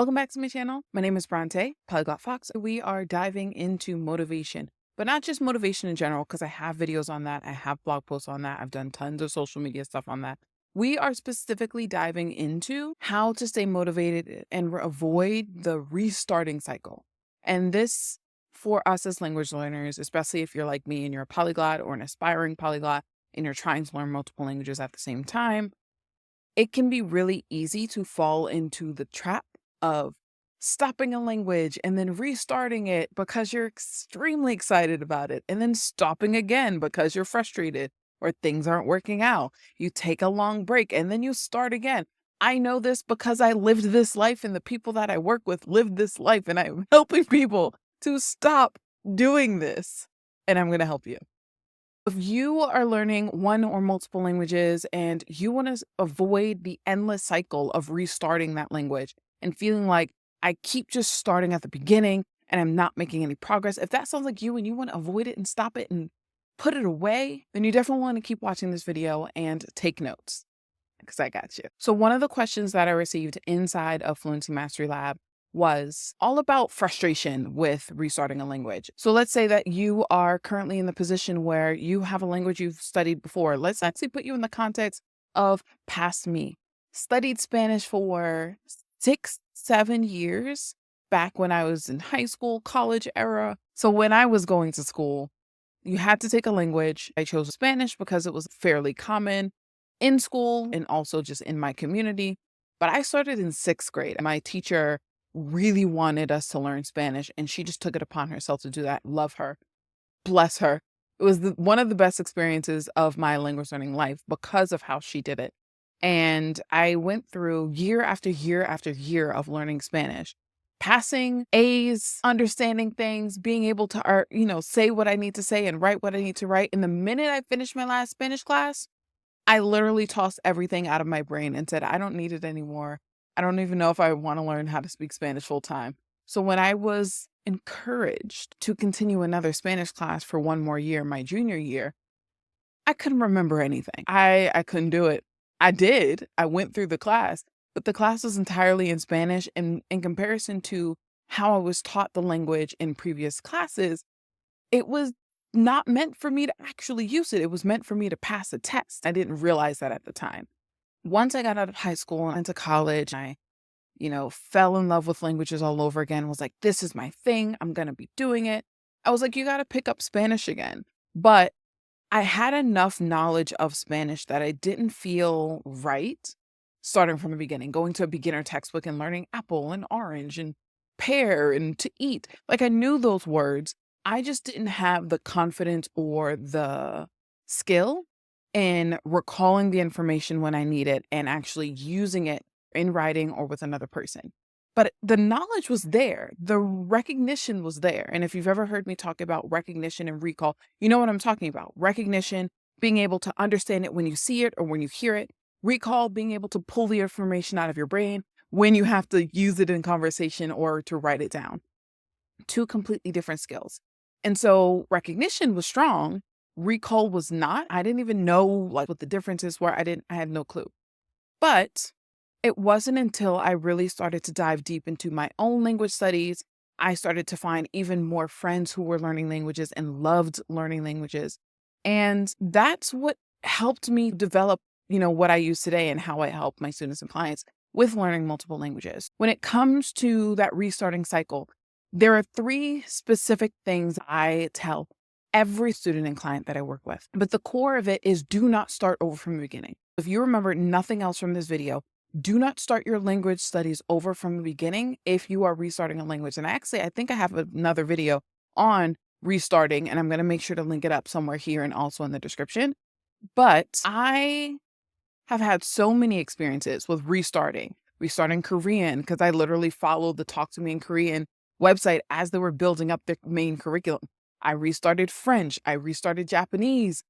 Welcome back to my channel. My name is Bronte, Polyglot Fox. We are diving into motivation, but not just motivation in general, because I have videos on that. I have blog posts on that. I've done tons of social media stuff on that. We are specifically diving into how to stay motivated and avoid the restarting cycle. And this, for us as language learners, especially if you're like me and you're a polyglot or an aspiring polyglot and you're trying to learn multiple languages at the same time, it can be really easy to fall into the trap of stopping a language and then restarting it because you're extremely excited about it, and then stopping again because you're frustrated or things aren't working out. You take a long break and then you start again. I know this because I lived this life and the people that I work with lived this life, and I'm helping people to stop doing this. And I'm going to help you. If you are learning one or multiple languages and you want to avoid the endless cycle of restarting that language and feeling like I keep just starting at the beginning and I'm not making any progress, if that sounds like you and you want to avoid it and stop it and put it away, then you definitely want to keep watching this video and take notes because I got you. So one of the questions that I received inside of Fluency Mastery Lab was all about frustration with restarting a language. So let's say that you are currently in the position where you have a language you've studied before. Let's actually put you in the context of past me. Studied Spanish for 6-7 years back when I was in high school, college era. So when I was going to school, you had to take a language. I chose Spanish because it was fairly common in school and also just in my community. But I started in 6th grade. My teacher really wanted us to learn Spanish, and she just took it upon herself to do that. Love her. Bless her. It was one of the best experiences of my language learning life because of how she did it. And I went through year after year after year of learning Spanish, passing A's, understanding things, being able to, say what I need to say and write what I need to write. And the minute I finished my last Spanish class, I literally tossed everything out of my brain and said, I don't need it anymore. I don't even know if I want to learn how to speak Spanish full time. So when I was encouraged to continue another Spanish class for one more year, my junior year, I couldn't remember anything. I couldn't do it. I did. I went through the class, but the class was entirely in Spanish. And in comparison to how I was taught the language in previous classes, it was not meant for me to actually use it. It was meant for me to pass a test. I didn't realize that at the time. Once I got out of high school and into college, I, fell in love with languages all over again, was like, this is my thing. I'm going to be doing it. I was like, you got to pick up Spanish again. But I had enough knowledge of Spanish that I didn't feel right starting from the beginning, going to a beginner textbook and learning apple and orange and pear and to eat. Like I knew those words. I just didn't have the confidence or the skill in recalling the information when I need it and actually using it in writing or with another person. But the knowledge was there. The recognition was there. And if you've ever heard me talk about recognition and recall, you know what I'm talking about. Recognition, being able to understand it when you see it or when you hear it. Recall, being able to pull the information out of your brain when you have to use it in conversation or to write it down. Two completely different skills. And so recognition was strong. Recall was not. I didn't even know what the differences were. I had no clue. But it wasn't until I really started to dive deep into my own language studies, I started to find even more friends who were learning languages and loved learning languages. And that's what helped me develop, what I use today and how I help my students and clients with learning multiple languages. When it comes to that restarting cycle, there are 3 specific things I tell every student and client that I work with. But the core of it is do not start over from the beginning. If you remember nothing else from this video, do not start your language studies over from the beginning if you are restarting a language. And actually, I think I have another video on restarting, and I'm going to make sure to link it up somewhere here and also in the description. But I have had so many experiences with restarting Korean, because I literally followed the Talk to Me in Korean website as they were building up their main curriculum. I restarted French. I restarted Japanese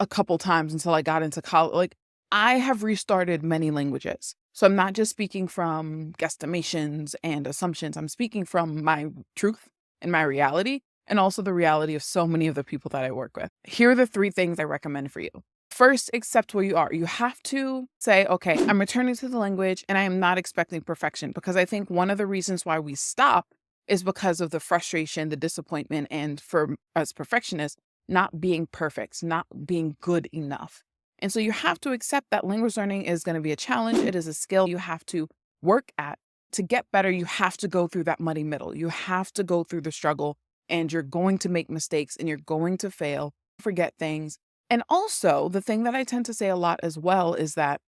a couple times until I got into college. I have restarted many languages. So I'm not just speaking from guesstimations and assumptions. I'm speaking from my truth and my reality, and also the reality of so many of the people that I work with. Here are the 3 things I recommend for you. First, accept where you are. You have to say, okay, I'm returning to the language and I am not expecting perfection, because I think one of the reasons why we stop is because of the frustration, the disappointment, and for us perfectionists, not being perfect, not being good enough. And so you have to accept that language learning is going to be a challenge. It is a skill you have to work at. To get better, you have to go through that muddy middle. You have to go through the struggle, and you're going to make mistakes and you're going to fail, forget things. And also, the thing that I tend to say a lot as well is that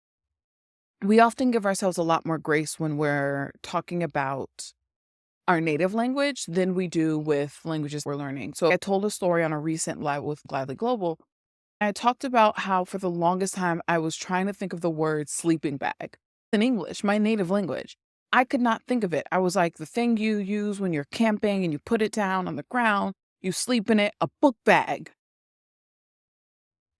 we often give ourselves a lot more grace when we're talking about our native language than we do with languages we're learning. So I told a story on a recent live with Gladly Global. I talked about how for the longest time I was trying to think of the word sleeping bag in English, my native language. I could not think of it. I was like, the thing you use when you're camping and you put it down on the ground, you sleep in it, a book bag.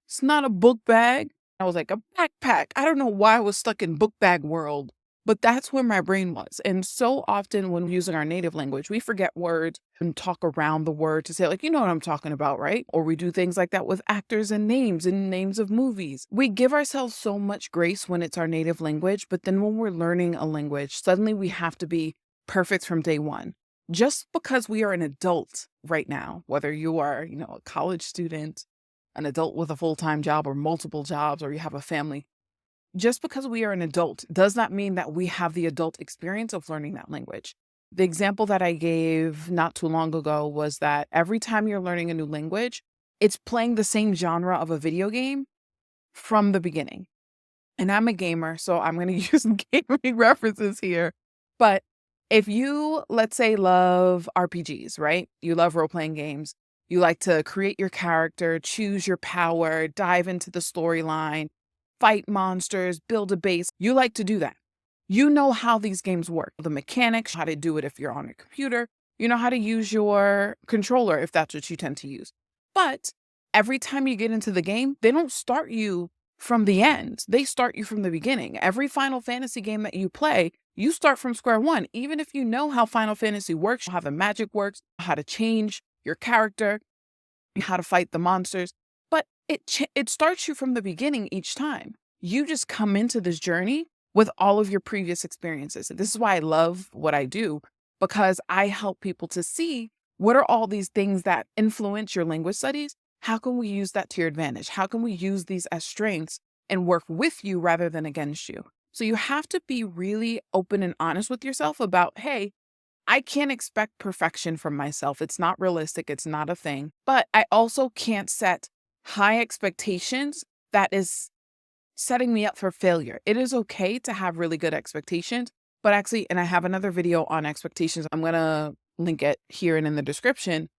It's not a book bag. I was like, a backpack. I don't know why I was stuck in book bag world, but that's where my brain was. And so often when using our native language, we forget words and talk around the word to say, like, you know what I'm talking about, right? Or we do things like that with actors and names of movies. We give ourselves so much grace when it's our native language, but then when we're learning a language, suddenly we have to be perfect from day one. Just because we are an adult right now, whether you are, a college student, an adult with a full-time job or multiple jobs, or you have a family, just because we are an adult does not mean that we have the adult experience of learning that language. The example that I gave not too long ago was that every time you're learning a new language, it's playing the same genre of a video game from the beginning. And I'm a gamer, so I'm going to use gaming references here. But if you, let's say, love RPGs, right? You love role-playing games. You like to create your character, choose your power, dive into the storyline, fight monsters, build a base. You like to do that. You know how these games work, the mechanics, how to do it if you're on a computer. You know how to use your controller if that's what you tend to use. But every time you get into the game, they don't start you from the end. They start you from the beginning. Every Final Fantasy game that you play, you start from square one. Even if you know how Final Fantasy works, how the magic works, how to change your character, how to fight the monsters, but it starts you from the beginning each time. You just come into this journey with all of your previous experiences. And this is why I love what I do, because I help people to see what are all these things that influence your language studies. How can we use that to your advantage? How can we use these as strengths and work with you rather than against you? So you have to be really open and honest with yourself about, hey, I can't expect perfection from myself. It's not realistic. It's not a thing. But I also can't set high expectations that is setting me up for failure. It is okay to have really good expectations, but actually, and I have another video on expectations. I'm going to link it here and in the description.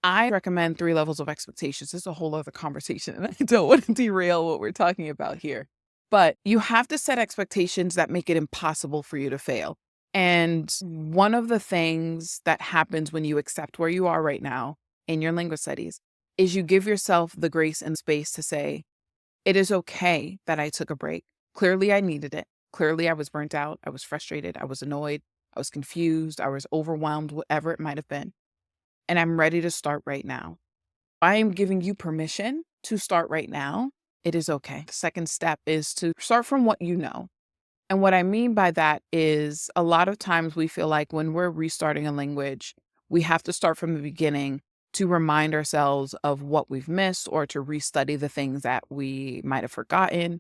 I recommend 3 levels of expectations. This is a whole other conversation, and I don't want to derail what we're talking about here. But you have to set expectations that make it impossible for you to fail. And one of the things that happens when you accept where you are right now in your language studies is you give yourself the grace and space to say, it is okay that I took a break. Clearly, I needed it. Clearly, I was burnt out. I was frustrated. I was annoyed. I was confused. I was overwhelmed, whatever it might have been. And I'm ready to start right now. I am giving you permission to start right now. It is okay. The second step is to start from what you know. And what I mean by that is a lot of times we feel like when we're restarting a language, we have to start from the beginning to remind ourselves of what we've missed or to restudy the things that we might have forgotten.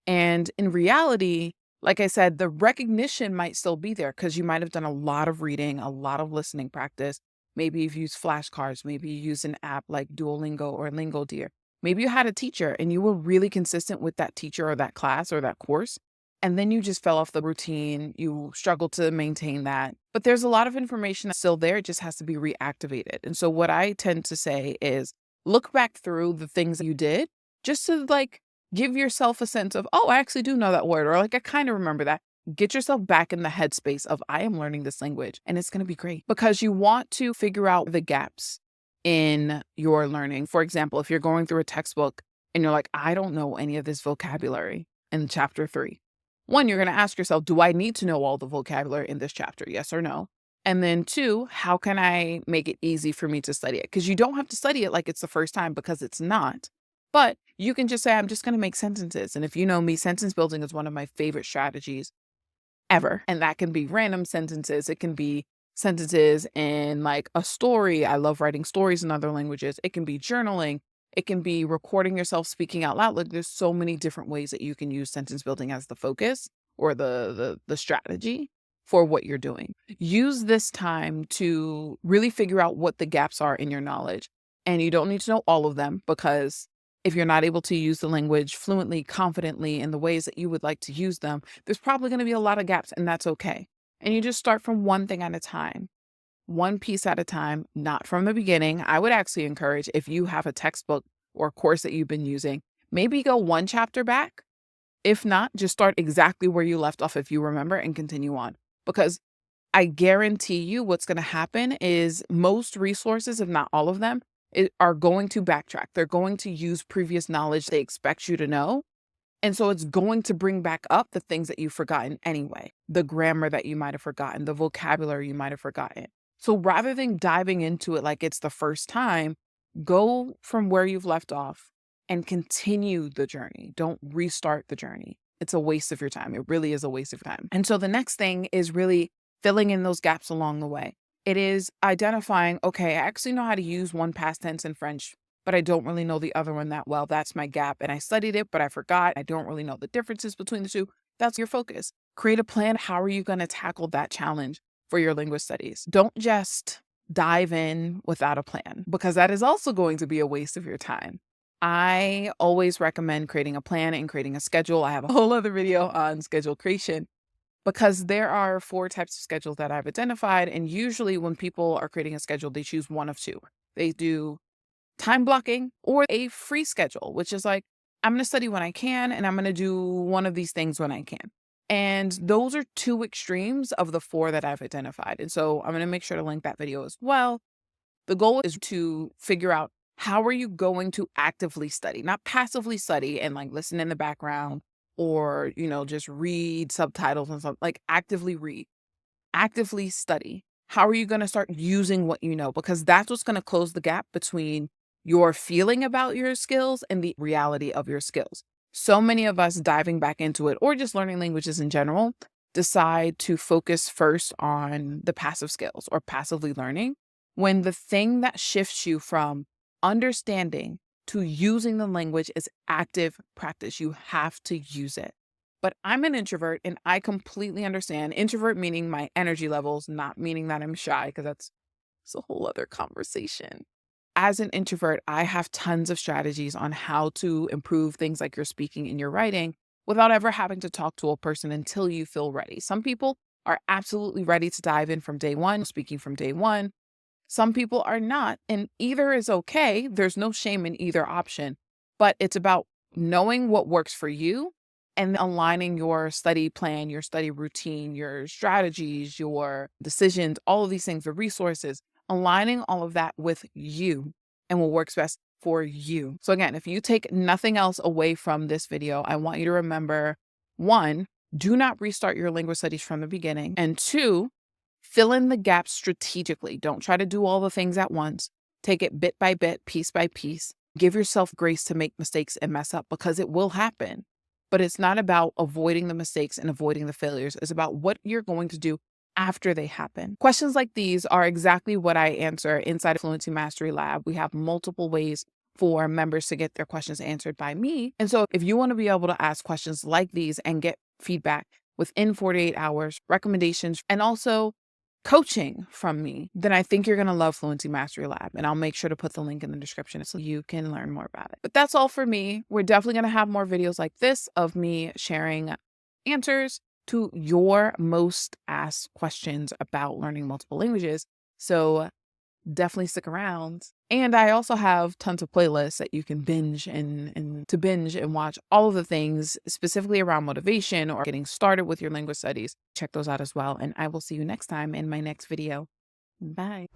And in reality, like I said, the recognition might still be there because you might have done a lot of reading, a lot of listening practice. Maybe you've used flashcards. Maybe you use an app like Duolingo or Lingodeer. Maybe you had a teacher and you were really consistent with that teacher or that class or that course. And then you just fell off the routine. You struggled to maintain that. But there's a lot of information that's still there. It just has to be reactivated. And so what I tend to say is look back through the things that you did just to give yourself a sense of, oh, I actually do know that word, or I kind of remember that. Get yourself back in the headspace of I am learning this language and it's going to be great because you want to figure out the gaps in your learning. For example, if you're going through a textbook and you're like, I don't know any of this vocabulary in chapter 3. One, you're going to ask yourself, do I need to know all the vocabulary in this chapter? Yes or no? And then 2, how can I make it easy for me to study it? Because you don't have to study it like it's the first time because it's not. But you can just say, I'm just going to make sentences. And if you know me, sentence building is one of my favorite strategies ever. And that can be random sentences. It can be sentences in like a story. I love writing stories in other languages. It can be journaling. It can be recording yourself speaking out loud. Like there's so many different ways that you can use sentence building as the focus or the strategy for what you're doing. Use this time to really figure out what the gaps are in your knowledge. And you don't need to know all of them, because if you're not able to use the language fluently, confidently in the ways that you would like to use them, there's probably going to be a lot of gaps, and that's okay. And you just start from one thing at a time, one piece at a time, not from the beginning. I would actually encourage, if you have a textbook or course that you've been using, maybe go one chapter back. If not, just start exactly where you left off if you remember and continue on. Because I guarantee you what's going to happen is most resources, if not all of them, are going to backtrack. They're going to use previous knowledge they expect you to know. And so it's going to bring back up the things that you've forgotten anyway, the grammar that you might have forgotten, the vocabulary you might have forgotten. So rather than diving into it like it's the first time, go from where you've left off and continue the journey. Don't restart the journey. It's a waste of your time. It really is a waste of time. And so the next thing is really filling in those gaps along the way. It is identifying, okay, I actually know how to use one past tense in French, but I don't really know the other one that well. That's my gap. And I studied it, but I forgot. I don't really know the differences between the two. That's your focus. Create a plan. How are you going to tackle that challenge for your linguist studies? Don't just dive in without a plan, because that is also going to be a waste of your time. I always recommend creating a plan and creating a schedule. I have a whole other video on schedule creation, because there are 4 types of schedules that I've identified. And usually when people are creating a schedule, they choose one of 2. They do time blocking or a free schedule, which is like, I'm going to study when I can, and I'm going to do one of these things when I can. And those are 2 extremes of the 4 that I've identified. And so I'm going to make sure to link that video as well. The goal is to figure out, how are you going to actively study, not passively study and like listen in the background, or, just read subtitles and stuff. Like actively read, actively study. How are you going to start using what you know? Because that's what's going to close the gap between your feeling about your skills and the reality of your skills. So many of us diving back into it, or just learning languages in general, decide to focus first on the passive skills or passively learning, when the thing that shifts you from understanding to using the language is active practice. You have to use it. But I'm an introvert, and I completely understand. Introvert meaning my energy levels, not meaning that I'm shy, because that's a whole other conversation. As an introvert, I have tons of strategies on how to improve things like your speaking and your writing without ever having to talk to a person until you feel ready. Some people are absolutely ready to dive in from day one, speaking from day one. Some people are not, and either is okay. There's no shame in either option, but it's about knowing what works for you and aligning your study plan, your study routine, your strategies, your decisions, all of these things, the resources, aligning all of that with you and what works best for you. So again, if you take nothing else away from this video, I want you to remember, 1, do not restart your language studies from the beginning. And 2, fill in the gaps strategically. Don't try to do all the things at once. Take it bit by bit, piece by piece. Give yourself grace to make mistakes and mess up, because it will happen. But it's not about avoiding the mistakes and avoiding the failures. It's about what you're going to do after they happen. Questions like these are exactly what I answer inside Fluency Mastery Lab. We have multiple ways for members to get their questions answered by me. And so if you want to be able to ask questions like these and get feedback within 48 hours, recommendations, and also coaching from me, then I think you're going to love Fluency Mastery Lab. And I'll make sure to put the link in the description so you can learn more about it. But that's all for me. We're definitely going to have more videos like this of me sharing answers to your most asked questions about learning multiple languages. So definitely stick around. And I also have tons of playlists that you can binge and watch all of the things specifically around motivation or getting started with your language studies. Check those out as well. And I will see you next time in my next video. Bye.